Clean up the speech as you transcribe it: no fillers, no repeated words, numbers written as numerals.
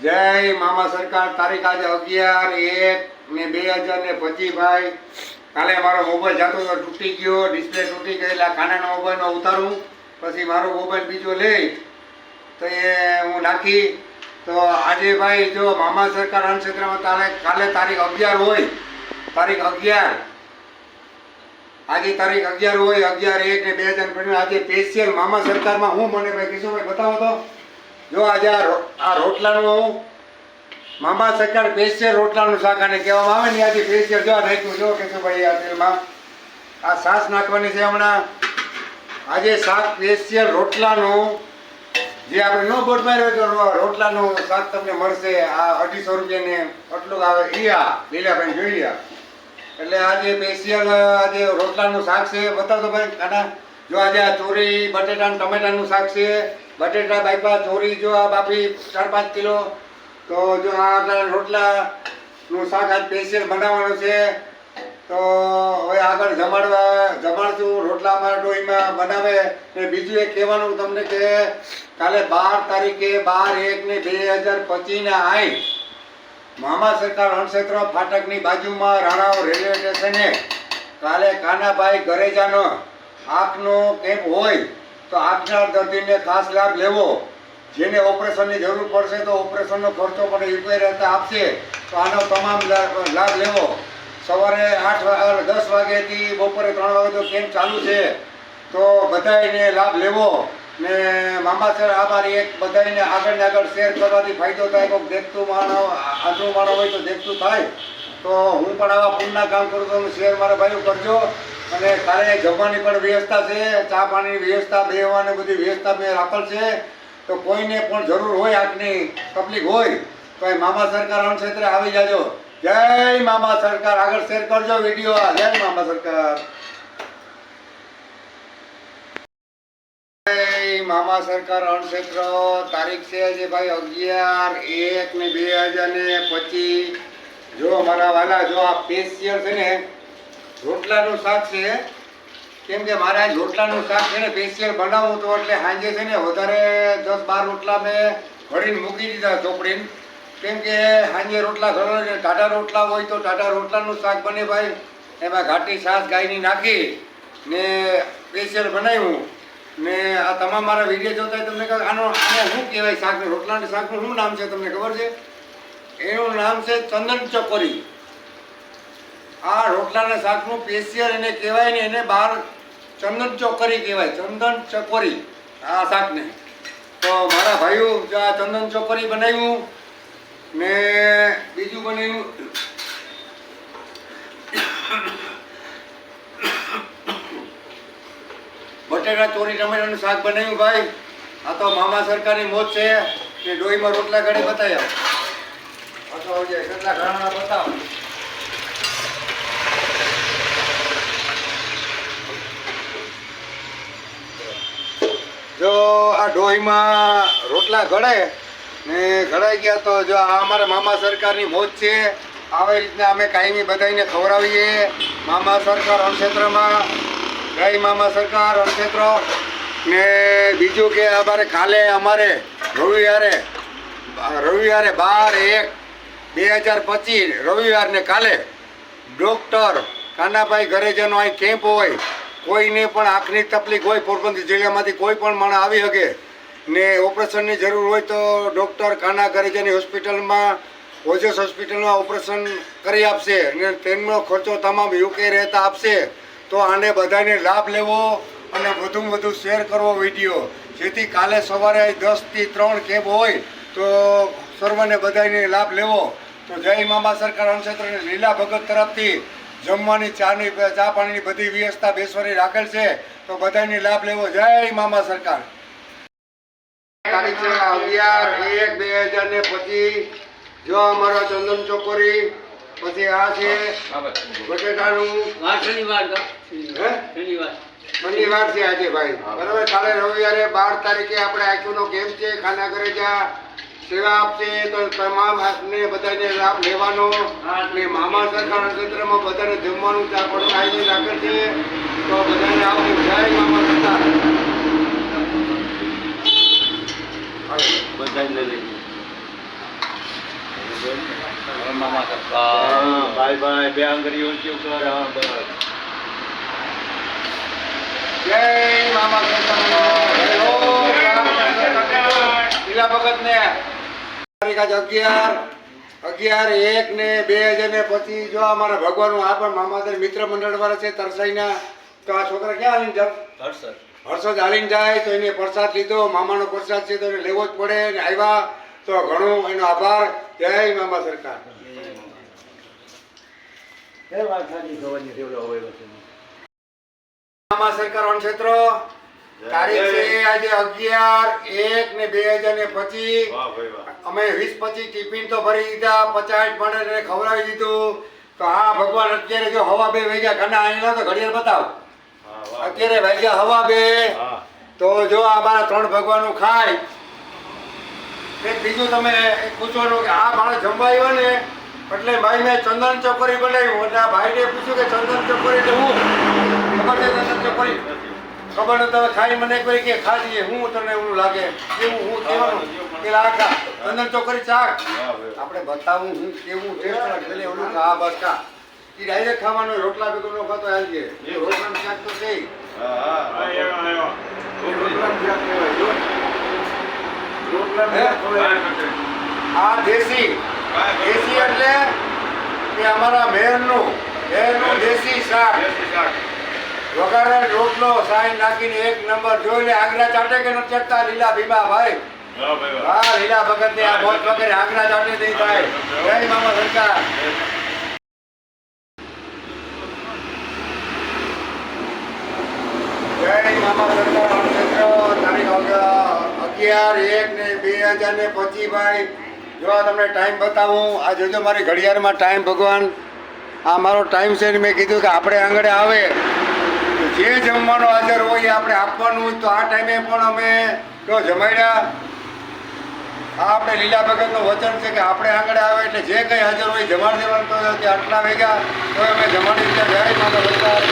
જય મામા સરકાર. તારીખ આજે 11/1/2025 ભાઈ. કાલે મારો મોબાઈલ જાતો તો તૂટી ગયો, ડિસ્પ્લે તૂટી ગઈ, એટલે કાનાના મોબાઈલમાં ઉતારું, પછી મારો મોબાઈલ બીજો લઈ તો એ હું નાખી. તો આજે ભાઈ જો મામા સરકાર અન્નક્ષેત્રમાં કાલે તારીખ 11 હોય, તારીખ 11 આજે તારીખ 11 હોય 11/1/2025. આજે સ્પેશિયલ મામા સરકારમાં હું મને ભાઈ કિશોરભાઈ બતાવો તો. જો આજે આ રોટલાનું મામા સરકાર સ્પેશિયલ રોટલાનું શાક આને કહેવામાં આવે ને, આજે સ્પેશિયલ જો નાખ્યું. જો કિશોરભાઈ આ તેલમાં આ છાશ નાખવાની છે હમણાં. આજે શાક સ્પેશિયલ રોટલાનું, જે આપણે નો બોટ માર્યો તો રોટલાનું શાક તમને મળશે. આ 250 રૂપિયાને આટલું આવે. લીલાભાઈ જોઈ લ્યા. એટલે આજે સ્પેશિયલ આજે રોટલાનું શાક છે. બતાવતો ભાઈ આના. જો આજે આ ચોરી બટેટા ટમેટાનું શાક છે. બટેટા બાફા, ચોરી જો આ બાફી 4-5 કિલો. તો જો આ રોટલાનું શાક આજ સ્પેશિયલ બનાવવાનું છે. તો હવે આગળ જમાડશું રોટલામાં ડોહીમાં બનાવે. ને બીજું એક કહેવાનું તમને કે કાલે 12 તારીખે 12/1/2025 આઈ મામા સરકાર અન્નક્ષેત્ર ફાટકની બાજુમાં રાણાઓ રેલવે સ્ટેશને કાલે કાનાભાઈ ગરેજાનો આંખનો કેમ્પ હોય. તો આંખના દર્દીને ખાસ લાભ લેવો. જેને ઓપરેશનની જરૂર પડશે તો ઓપરેશનનો ખર્ચો પણ યુપીઆઈ આપશે. તો આનો તમામ લાભ લેવો. સવારે 10 વાગ્યાથી બપોરે 3 વાગે તો કેમ્પ ચાલુ છે. તો બધાને લાભ લેવો. ને મામા સર અમારી એક બધાને આગળ શેર કરવાથી ફાયદો થાય. કોઈ દેખતું માણસ આંધળું માણસ હોય તો દેખતું થાય. તો હું પણ આવા પુણ્યના કામ કરું તો શેર મારા ભાઈઓ કરજો. અને કાલે જમવાની પણ વ્યવસ્થા છે, ચા પાણીની વ્યવસ્થા, બેહવાની બધી વ્યવસ્થા મેં રાખેલ છે. તો કોઈને પણ જરૂર હોય, આંખની તકલીફ હોય તો એ મામા સરકાર અન્નક્ષેત્રે આવી જાજો. જય મામા સરકાર. આગળ શેર કરજો વિડીયો. જય મામા સરકાર. મામા સરકાર અન્નક્ષેત્ર તારીખ છે જે ભાઈ 11/1/2025. જો મારા વાલા, જો આ સ્પેશિયલ છે ને રોટલાનું શાક છે. કેમ કે મારે આજ રોટલાનું શાક છે ને સ્પેશિયલ બનાવવું તો એટલે સાંજે છે ને વધારે 10-12 રોટલા મેં ઘડીને મૂકી દીધા ચોપડીને. કેમ કે સાંજે રોટલા ઘણો ટાટા રોટલા હોય તો ટાટા રોટલાનું શાક બને ભાઈ. એમાં ઘાટી છાશ ગાયની નાખી ને સ્પેશિયલ બનાવ્યું. ને આ તમામ મારા વિડીયો જોતા તમને કહે આને શું કહેવાય શાક? રોટલાના શાકનું શું નામ છે તમને ખબર છે? એનું નામ છે ચંદન ચકોરી. આ રોટલાના શાકનું સ્પેશિયલ એને કહેવાય ને, એને બહાર ચંદન ચોકરી કહેવાય. ચંદન ચકોરી આ શાકને. તો મારા ભાઈઓ જો આ ચંદન ચોકરી બનાવ્યું ને બીજું બનાવ્યું બટેટા ચોરી ટમેટાનું શાક બનાવ્યું ભાઈ. આ તો મામા સરકારની મોજ છે કે ડોહીમાં રોટલા ઘડે બતાવ્યા. કેટલા ઘણા બતાવો. જો આ ડોહીમાં રોટલા ઘડે ને ઘડાઈ ગયા. તો જો આ અમારા મામા સરકારની મોજ છે. આવી રીતના અમે કાયમી બધાને ખવડાવીએ મામા સરકાર અન્નક્ષેત્રમાં. જય મામા સરકાર અન્નક્ષેત્ર. ને બીજું કે અમારે કાલે રવિવારે 12/1/2025 રવિવારને કાલે ડૉક્ટર કાનાભાઈ ગરેજાનો અહીં કેમ્પ હોય. કોઈને પણ આંખની તકલીફ હોય, પોરબંદર જિલ્લામાંથી કોઈ પણ માણસ આવી શકે ને ઓપરેશનની જરૂર હોય તો ડૉક્ટર કાના ગરેજાની હોસ્પિટલમાં, ઓજસ હોસ્પિટલમાં ઓપરેશન કરી આપશે. અને તેમનો ખર્ચો તમામ યુકે રહેતા આપશે. તો આને બધાને લાભ લેવો અને વધુમાં વધુ શેર કરવો વિડીયો, જેથી કાલે સવારે 10 થી 3 કેમ્પ હોય તો સર્વને બધાને લાભ લેવો. તો જય મામા સરકાર અન્નક્ષેત્ર લીલા ભગત તરફથી જમવાની, ચા પાણીની બધી વ્યવસ્થા બેસવાની રાખેલ છે. તો બધાને લાભ લેવો. જય મામા સરકાર. તારીખ છે 11/1/2025. જો અમારો ચંદન ચોકોરી. પછી આ છે બટેટાનું શનિવાર છે આજે ભાઈ. બરાબર. કાલે રવિવારે 12 તારીખે આપણે આંખનો કેમ્પ છે. ખાના ઘરે જ્યાં સેવા આપશે તો તમામ ને બધાને લાભ લેવાનો. ને મામા સરકાર ક્ષેત્રમાં બધાને જમવાનું ચા પણ આયોજન રાખેલ છે. તો બધાને આવવું. જય મામા સરકાર. બધાને લઈ મામા સરકાર ભાઈ ભાઈ બે આંગળીઓ ઊંચી કર. હા બસ. જય મામા લીલા ભગત ને તારીખ આજ 11/11/1/2025 જો અમારા ભગવાનનું આ પણ મામાદર મિત્ર મંડળ વાળા છે તરસાઈના. તો આ છોકરા ક્યાં હાલીને જાવ? હર્ષદ હાલીને જાય તો એને પ્રસાદ લીધો. મામાનો પ્રસાદ છે તો એને લેવો જ પડે. ને આવ્યા તો ઘણો એનો આભાર. જય મામા સરકાર. મામા સરકાર વનક્ષેત્ર તારીખ છે આજે 11/1/2025. વાહ ભાઈ વાહ. અમે 20-25 ટિફિન તો ભરી દીધા, 50 માણસને ખવડાવી દીધું. તો આ ભગવાન અત્યારે જો હવા 2 વાગ્યા ઘણા આવેલા તો ઘડિયાળ બતાવ. હા વાહ. અત્યારે વાગ્યા હવા 2. હા. તો જો આ મારા 3 ભગવાનનું ખાય. એક બીજું તમે પૂછવાનું કે આ માણસ જમવા આવ્યો ને એટલે ભાઈ મેં ચંદન ચોકરી બનાવ્યું. એટલે આ ભાઈને પૂછ્યું કે ચંદન ચોકરી એટલે હું ખબર છે ચંદન ચોકરી ખબર નથી. તમે ખાઈ મને એક વાર કે ખાધી હું તને એવું લાગે કેવું હું કહેવાનું કે આ ખા ચંદન ચોકરી ચાક વાહ ભાઈ વાહ. આપણે બતાવું હું કેવું ટેસ્ટ લાગે એટલે ઓલું ખા બસ ખા એ ડાયરેક્ટ ખાવાનો રોટલા ભેગો નો ખાતો આવી જાય એ રોટલાનું શાક તો છે. હા હા. આવ્યો આવ્યો રોટલાનું શાક કહેવાય જો. રોટલાનું હે? શાક ખવાય. આ દેશી દેશી એટલે કે અમારા મહેરનું દેશી શાક વઘારેલ રોટલો સાઈન નાખીને 1 નંબર. જોઈ લે આગ્રા ચાટે કે નથી ચાટતા લીલા ભીમા ભાઈ? વાહ ભાઈ વાહ. હા લીલા ભગત ને આ બોટ વગેરે આગ્રા ચાટે નહીં થાય. જય મામા સરકાર. જય મામા સરકાર વનક્ષેત્ર તારીખ 11/1/2025 ભાઈ. જો આ તમને ટાઈમ બતાવું. આ જોજો મારી ઘડિયાળમાં ટાઈમ ભગવાન આ મારો ટાઈમ છે ને મેં કીધું કે આપણે આંગળે આવે તો જે જમવાનો હાજર હોય એ આપણે આપવાનું. તો આ ટાઈમે પણ અમે જો જમાડ્યા. આ આપણે લીલા ભગતનું વચન છે કે આપણે આંગળે આવે એટલે જે કંઈ હાજર હોય જમાડી દેવાનું. તો આટલા વાગ્યા તો અમે જમાડી દીધા. જય માતા સરકાર.